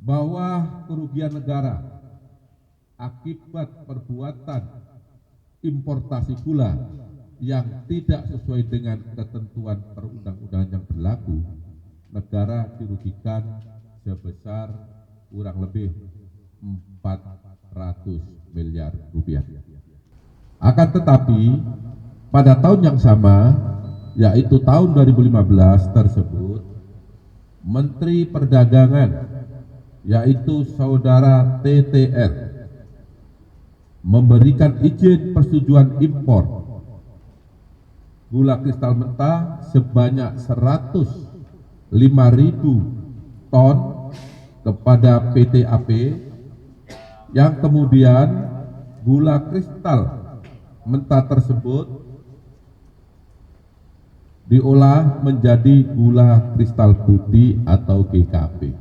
bahwa kerugian negara akibat perbuatan importasi gula yang tidak sesuai dengan ketentuan perundang-undangan yang berlaku, negara dirugikan sebesar kurang lebih 400 miliar rupiah. Akan tetapi, pada tahun yang sama, yaitu tahun 2015 tersebut, Menteri Perdagangan, yaitu Saudara TTR, memberikan izin persetujuan impor gula kristal mentah sebanyak 105.000 ton kepada PT AP, yang kemudian gula kristal mentah tersebut diolah menjadi gula kristal putih atau GKP.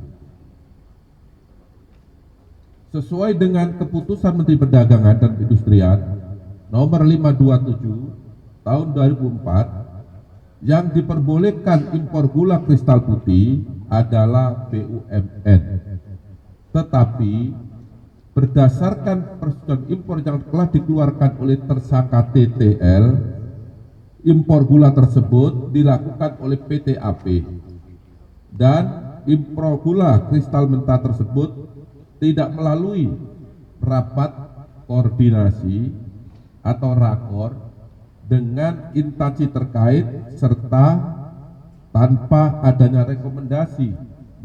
Sesuai dengan keputusan Menteri Perdagangan dan Perindustrian nomor 527 tahun 2004, yang diperbolehkan impor gula kristal putih adalah BUMN. Tetapi berdasarkan persetujuan impor yang telah dikeluarkan oleh tersangka TTL, impor gula tersebut dilakukan oleh PT AP, dan impor gula kristal mentah tersebut tidak melalui rapat koordinasi atau rakor dengan instansi terkait serta tanpa adanya rekomendasi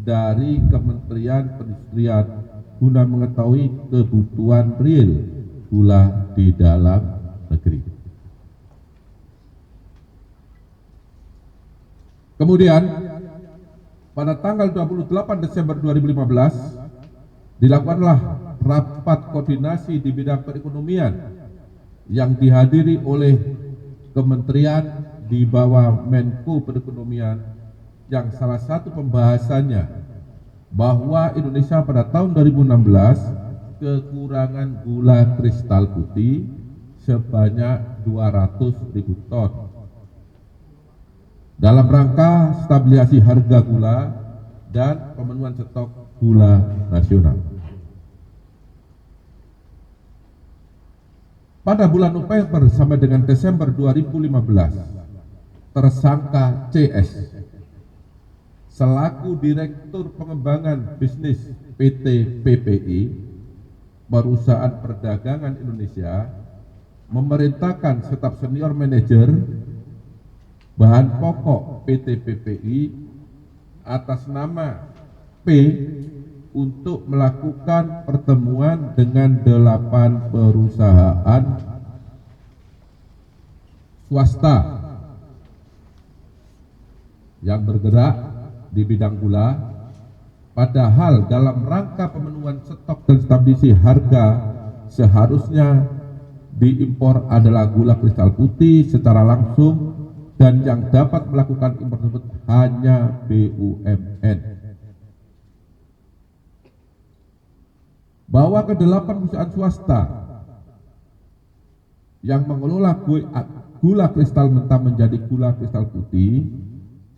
dari Kementerian Perindustrian guna mengetahui kebutuhan real gula di dalam negeri. Kemudian pada tanggal 28 Desember 2015 dilakukanlah rapat koordinasi di bidang perekonomian yang dihadiri oleh kementerian di bawah Menko Perekonomian, yang salah satu pembahasannya bahwa Indonesia pada tahun 2016 kekurangan gula kristal putih sebanyak 200.000 ton dalam rangka stabilisasi harga gula dan pemenuhan stok gula nasional. Pada bulan November sampai dengan Desember 2015, tersangka CS selaku Direktur Pengembangan Bisnis PT PPI, Perusahaan Perdagangan Indonesia, memerintahkan staf senior manajer bahan pokok PT PPI atas nama P untuk melakukan pertemuan dengan 8 perusahaan swasta yang bergerak di bidang gula, padahal dalam rangka pemenuhan stok dan stabilisasi harga seharusnya diimpor adalah gula kristal putih secara langsung, dan yang dapat melakukan impor tersebut hanya BUMN. Bahwa ke-8 perusahaan swasta yang mengelola gula kristal mentah menjadi gula kristal putih,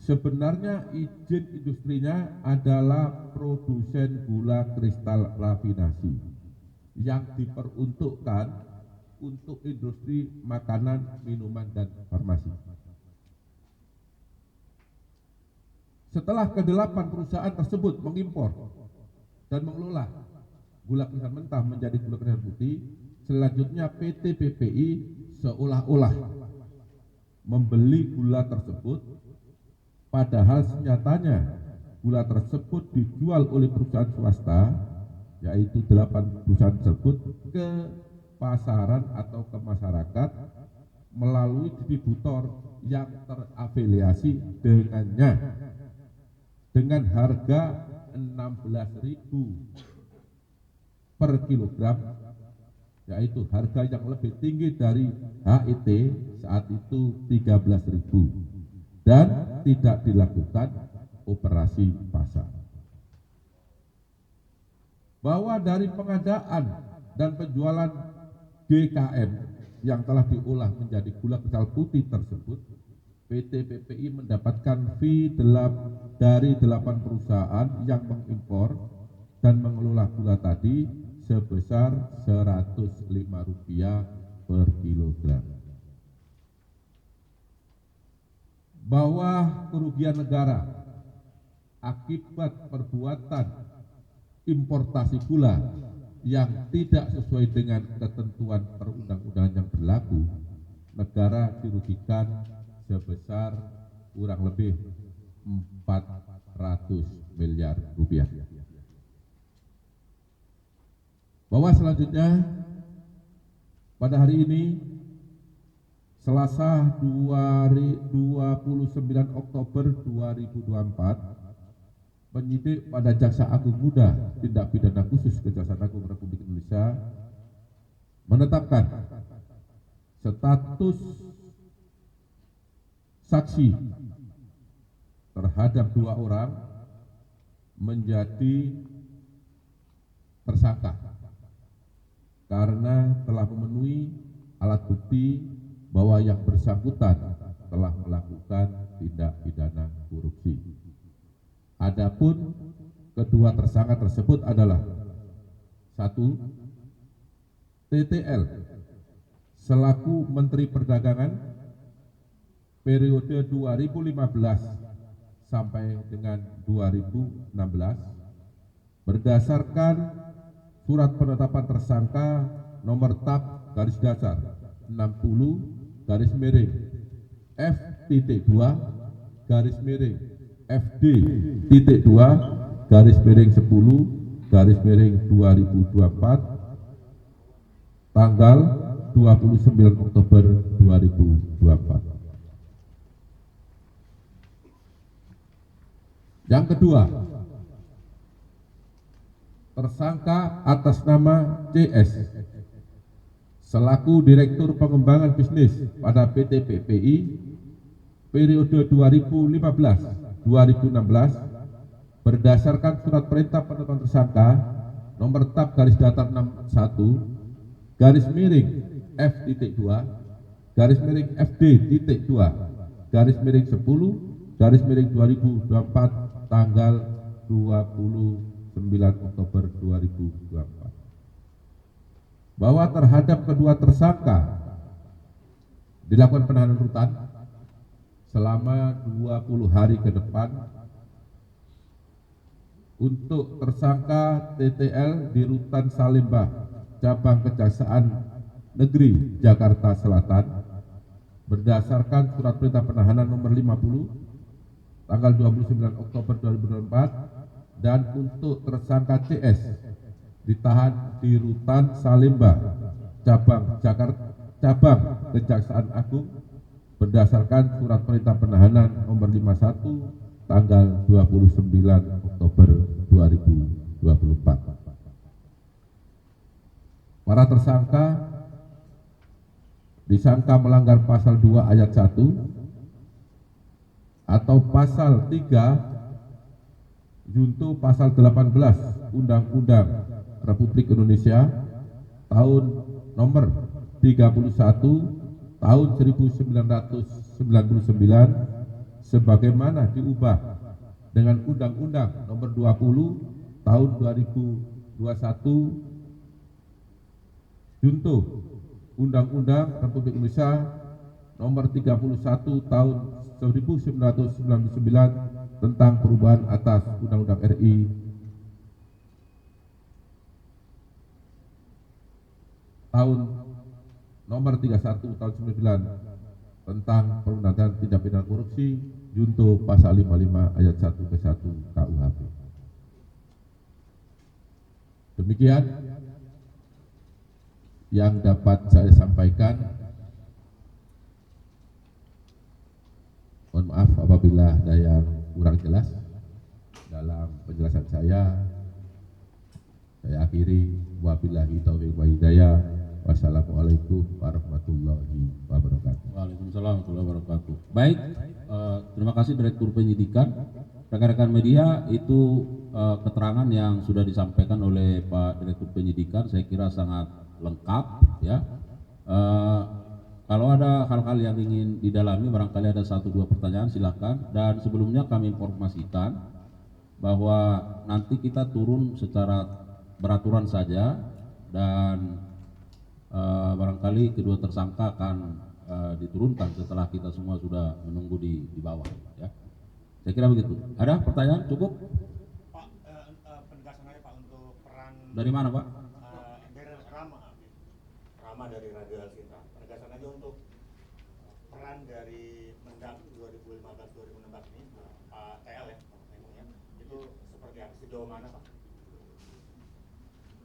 sebenarnya izin industrinya adalah produsen gula kristal rafinasi yang diperuntukkan untuk industri makanan, minuman, dan farmasi. Setelah ke-8 perusahaan tersebut mengimpor dan mengelola gula kristal mentah menjadi gula kristal putih, selanjutnya PT PPI seolah-olah membeli gula tersebut, padahal senyatanya gula tersebut dijual oleh perusahaan swasta, yaitu 8 perusahaan tersebut, ke pasaran atau ke masyarakat melalui distributor yang terafiliasi dengannya dengan harga 16.000 per kilogram, yaitu harga yang lebih tinggi dari HET saat itu 13.000, dan tidak dilakukan operasi pasar. Bahwa dari pengadaan dan penjualan GKM yang telah diolah menjadi gula kristal putih tersebut, PT PPI mendapatkan fee dari 8 perusahaan yang mengimpor dan mengelola gula tadi sebesar Rp105 per kilogram. Bahwa kerugian negara akibat perbuatan importasi gula yang tidak sesuai dengan ketentuan perundang-undangan yang berlaku, negara dirugikan sebesar kurang lebih 400 miliar rupiah. Bahwa selanjutnya pada hari ini Selasa 29 Oktober 2024, penyidik pada Jaksa Agung Muda Tindak Pidana Khusus Kejaksaan Agung Republik Indonesia menetapkan status saksi terhadap 2 orang menjadi tersangka karena telah memenuhi alat bukti bahwa yang bersangkutan telah melakukan tindak pidana korupsi. Adapun kedua tersangka tersebut adalah 1. TTL selaku Menteri Perdagangan periode 2015 sampai dengan 2016 berdasarkan surat penetapan tersangka nomor TAP garis dasar 60 garis miring F.2 garis miring FD.2 garis miring 10 garis miring 2024 tanggal 29 Oktober 2024. Yang kedua, tersangka atas nama CS selaku Direktur Pengembangan Bisnis pada PT PPI periode 2015-2016 berdasarkan surat perintah penetapan tersangka nomor TAP garis datar 61 garis miring F.2 garis miring FD.2 garis miring 10 garis miring 2024 tanggal 29 Oktober 2024. Bahwa terhadap kedua tersangka dilakukan penahanan rutan selama 20 hari ke depan untuk tersangka TTL di Rutan Salemba, Cabang Kejaksaan Negeri Jakarta Selatan berdasarkan surat perintah penahanan nomor 50 tanggal 29 Oktober 2024 dan untuk tersangka CS ditahan di Rutan Salemba, Cabang Kejaksaan Agung berdasarkan surat perintah penahanan nomor 51 tanggal 29 Oktober 2024. Para tersangka disangka melanggar pasal 2 ayat 1 atau pasal 3 junto pasal 18 Undang-Undang Republik Indonesia tahun nomor 31 tahun 1999 sebagaimana diubah dengan Undang-Undang nomor 20 tahun 2021 junto Undang-Undang Republik Indonesia nomor 31 tahun 1999 tentang perubahan atas Undang-Undang RI tahun nomor 31 tahun 99 tentang perundangan tindak pidana korupsi junto pasal 55 ayat 1 ke 1 KUHP. Demikian yang dapat saya sampaikan. Mohon maaf apabila ada yang kurang jelas dalam penjelasan saya. Saya akhiri, wabillahi taufiq wa hidayah. Wassalamualaikum warahmatullahi wabarakatuh. Waalaikumsalam warahmatullahi wabarakatuh. Baik, terima kasih Direktur Penyidikan. Rekan-rekan media, itu keterangan yang sudah disampaikan oleh Pak Direktur Penyidikan, saya kira sangat lengkap ya. Kalau ada hal-hal yang ingin didalami, barangkali ada 1-2 pertanyaan, silakan. Dan sebelumnya kami informasikan bahwa nanti kita turun secara beraturan saja dan barangkali kedua tersangka akan diturunkan setelah kita semua sudah menunggu di bawah. Ya, saya kira begitu. Ada pertanyaan? Cukup? Pak, penegasan aja Pak untuk peran Dari mana Pak? dari Rama dari Radio Alsinta. Penegasan aja untuk peran dari Mendak 2015-2016 ini Pak TL ya, Pak Tenggung ya. Itu seperti apa? Sejauh mana Pak?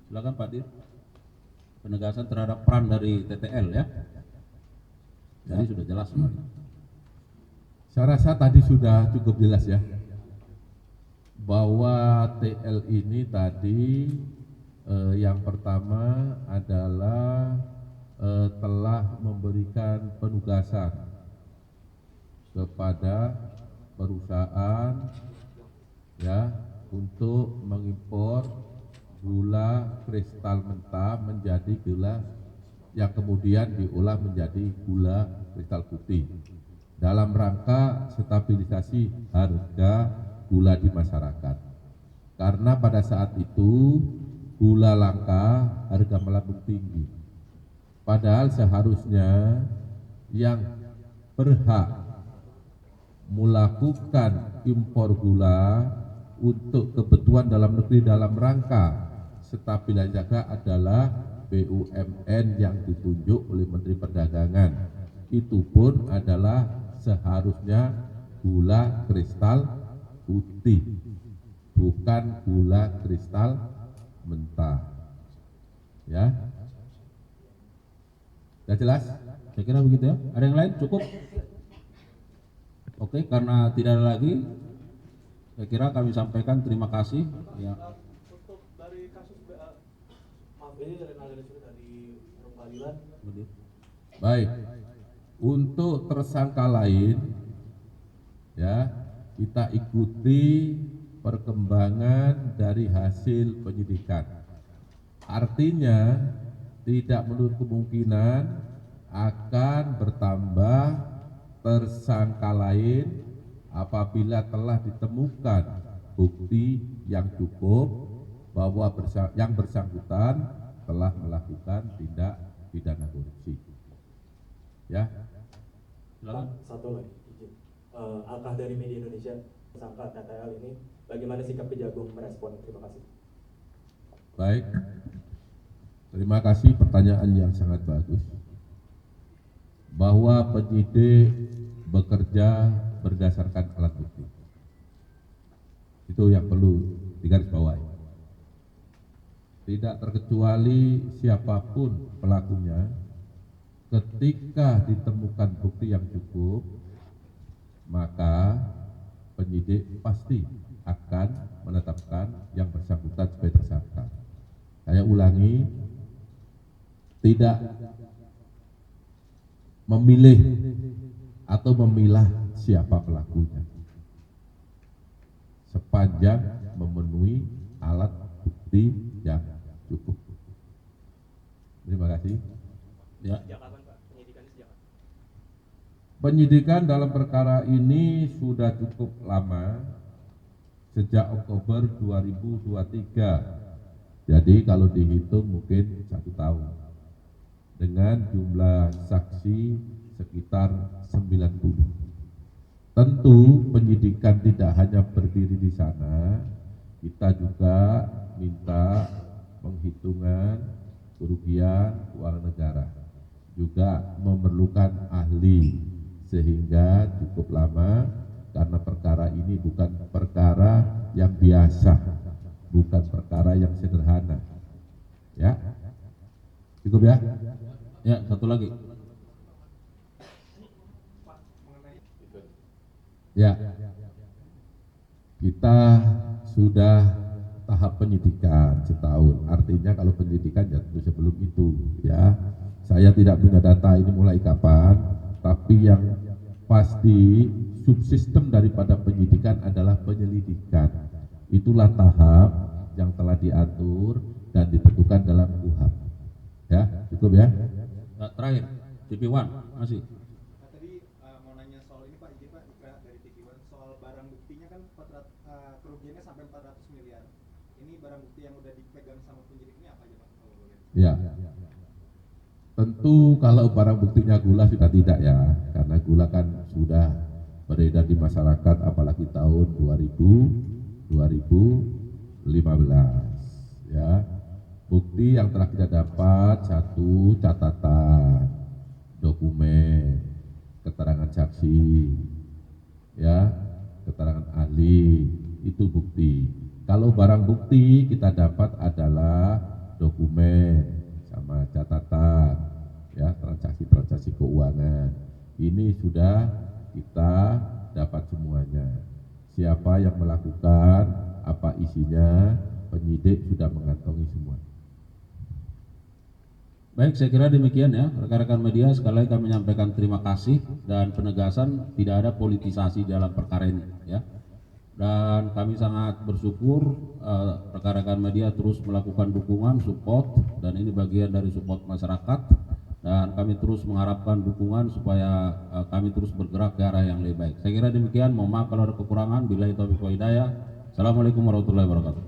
Silakan Pak Dir. Penegasan terhadap peran dari TTL ya. Jadi sudah jelas sebenarnya. Saya rasa tadi sudah cukup jelas ya, bahwa TL ini tadi yang pertama adalah telah memberikan penugasan kepada perusahaan ya untuk mengimpor gula kristal mentah menjadi gula yang kemudian diolah menjadi gula kristal putih dalam rangka stabilisasi harga gula di masyarakat. Karena pada saat itu gula langka, harga melambung tinggi. Padahal seharusnya yang berhak melakukan impor gula untuk kebutuhan dalam negeri dalam rangka stabilisasi harga adalah BUMN yang ditunjuk oleh Menteri Perdagangan. Itu pun adalah seharusnya gula kristal putih, bukan gula kristal mentah. Ya, sudah jelas? Saya kira begitu ya. Ada yang lain? Cukup? Oke, karena tidak ada lagi, saya kira kami sampaikan terima kasih. Ya. Untuk dari kasus maaf ini dari pengadilan. Baik. Untuk tersangka lain, ya kita ikuti perkembangan dari hasil penyidikan. Artinya tidak menutup kemungkinan akan bertambah tersangka lain apabila telah ditemukan bukti yang cukup bahwa yang bersangkutan telah melakukan tindak pidana korupsi. Ya. Silakan. Satu lagi, izin. Alkah dari Media Indonesia, tersangka TTL ini, bagaimana sikap Kejagung merespon? Terima kasih. Baik. Terima kasih, pertanyaan yang sangat bagus. Bahwa penyidik bekerja berdasarkan alat bukti. Itu yang perlu digarisbawahi. Tidak terkecuali siapapun pelakunya, ketika ditemukan bukti yang cukup, maka penyidik pasti akan menetapkan yang bersangkutan sebagai tersangka. Saya ulangi, tidak memilih atau memilah siapa pelakunya, sepanjang memenuhi alat bukti yang cukup. Terima kasih. Ya. Sejak kapan Pak? Penyidikannya sejak kapan? Penyidikan dalam perkara ini sudah cukup lama, sejak Oktober 2023. Jadi kalau dihitung mungkin 1 tahun. Dengan jumlah saksi sekitar 90. Tentu penyidikan tidak hanya berdiri di sana, kita juga minta penghitungan kerugian keuangan negara. Juga memerlukan ahli, sehingga cukup lama karena perkara ini bukan perkara yang biasa, bukan perkara yang sederhana. Ya, cukup ya. Ya, satu lagi. Ya, kita sudah tahap penyidikan setahun. Artinya kalau penyidikan ya tentu sebelum itu, ya. Saya tidak punya data ini mulai kapan, tapi yang pasti subsistem daripada penyidikan adalah penyelidikan. Itulah tahap yang telah diatur dan ditentukan dalam KUHP. Ya, cukup ya. Terakhir, TV1 masih. Tadi mau nanya soal ini Pak, izin Pak, dari TV One soal barang buktinya kan kerugiannya sampai miliar. Ini barang bukti yang udah dipegang sama penyidik ini apa aja Pak? Kalau boleh. Ya, tentu kalau barang buktinya gula sudah tidak ya, karena gula kan sudah beredar di masyarakat apalagi tahun 2015 ya. Bukti yang telah kita dapat, satu, catatan, dokumen, keterangan saksi, ya, keterangan ahli, itu bukti. Kalau barang bukti kita dapat adalah dokumen sama catatan, ya, transaksi keuangan. Ini sudah kita dapat semuanya. Siapa yang melakukan, apa isinya, penyidik sudah mengantongi semua. Baik, saya kira demikian ya, rekan-rekan media. Sekali lagi kami menyampaikan terima kasih dan penegasan tidak ada politisasi dalam perkara ini ya. Dan kami sangat bersyukur rekan-rekan media terus melakukan dukungan, support, dan ini bagian dari support masyarakat. Dan kami terus mengharapkan dukungan supaya kami terus bergerak ke arah yang lebih baik. Saya kira demikian. Mohon maaf kalau ada kekurangan. Billahi taufiq wa hidayah. Assalamualaikum warahmatullahi wabarakatuh.